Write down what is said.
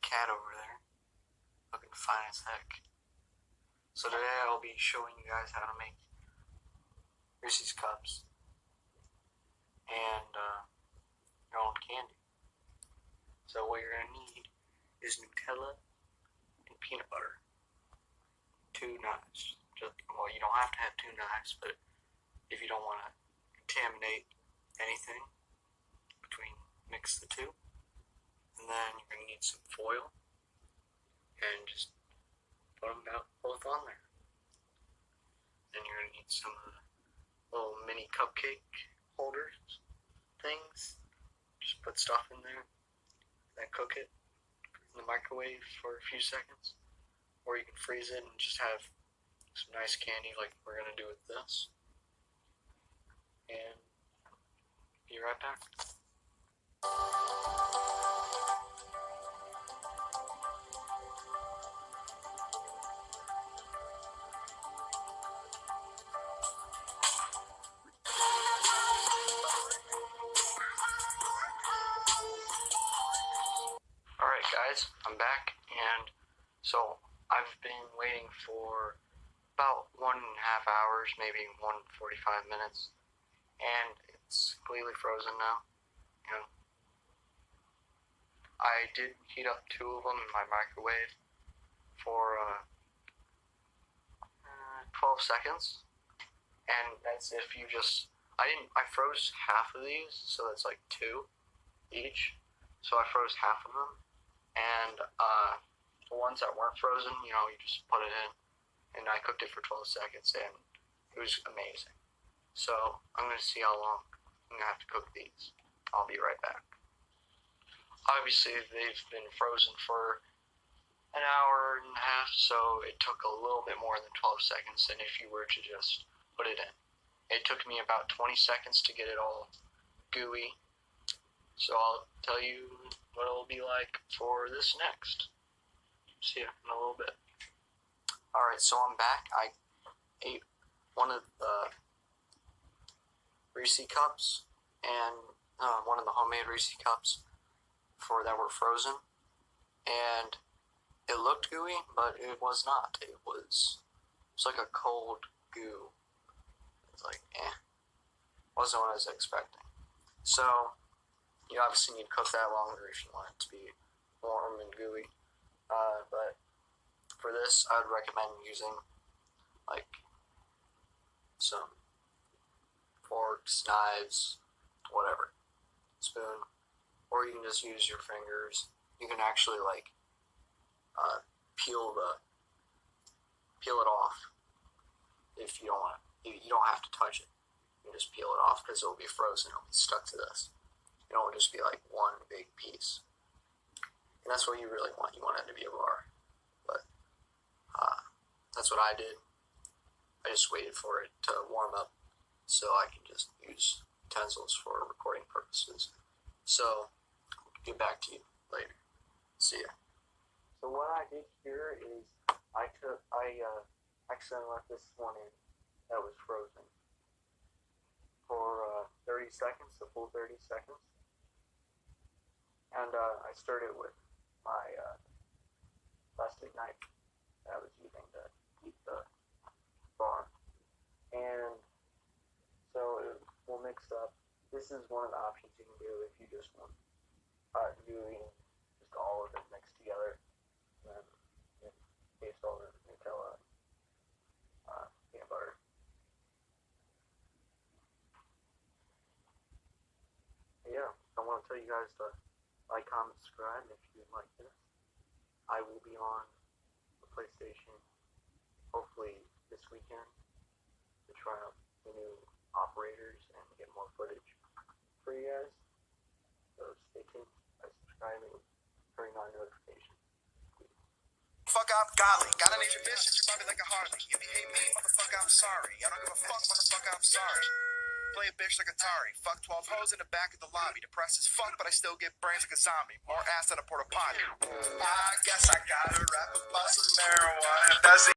cat over there, looking fine as heck. So today I'll be showing you guys how to make Reese's Cups and your own candy. So what you're going to need is Nutella and peanut butter. 2 knives. Well, you don't have to have 2 knives, but if you don't want to contaminate anything, mix the 2. And then you're going to need some foil and just put them both on there. Then you're going to need some little mini cupcake holders things. Just put stuff in there, then cook it in the microwave for a few seconds. Or you can freeze it and just have some nice candy like we're going to do with this. And be right back. Alright guys, I'm back, and so I've been waiting for about 1.5 hours, maybe 1:45 minutes, and it's completely frozen now. I did heat up 2 of them in my microwave for 12 seconds, and that's if you just, I froze half of these, so that's like 2 each, so I froze half of them, and the ones that weren't frozen, you just put it in, and I cooked it for 12 seconds, and it was amazing. So I'm going to see how long I'm going to have to cook these. I'll be right back. Obviously, they've been frozen for an hour and a half, so it took a little bit more than 12 seconds than if you were to just put it in. It took me about 20 seconds to get it all gooey, so I'll tell you what it'll be like for this next. See ya in a little bit. Alright, so I'm back. I ate one of the Reese cups and one of the homemade Reese cups that were frozen, and it looked gooey, but it was not. It was like a cold goo. It's like, wasn't what I was expecting. So you obviously need to cook that longer if you want it to be warm and gooey. But for this, I would recommend using like some forks, knives, whatever, spoon, or you can just use your fingers. You can actually peel it off if you don't want it. You don't have to touch it. You can just peel it off because it'll be frozen. It'll be stuck to this. It won't just be like one big piece. And that's what you really want. You want it to be a bar. But that's what I did. I just waited for it to warm up so I can just use utensils for recording purposes. So, I'll get back to you later. See ya. So what I did here is I accidentally left this one in that was frozen for 30 seconds, the full 30 seconds. And I stirred it with my plastic knife that I was using to heat the bar. And so it will mix up. This is one of the options you can do if you just want doing just all of it mixed together. And then taste all the Nutella, peanut butter. Yeah, I want to tell you guys to like, comment, subscribe if you like this. I will be on the PlayStation hopefully this weekend to try out the new operators and get more footage for you guys. So stay tuned by subscribing, turning on notifications. Fuck, I'm godly. Got an Asian bitch, your body like a Harley. If you hate me, motherfucker, I'm sorry. I don't give a fuck, motherfucker, I'm sorry. Play a bitch like Atari. Fuck 12 hoes in the back of the lobby. Depressed as fuck, but I still get brains like a zombie. More ass than a porta potty. I guess I gotta rap about some marijuana. That's it.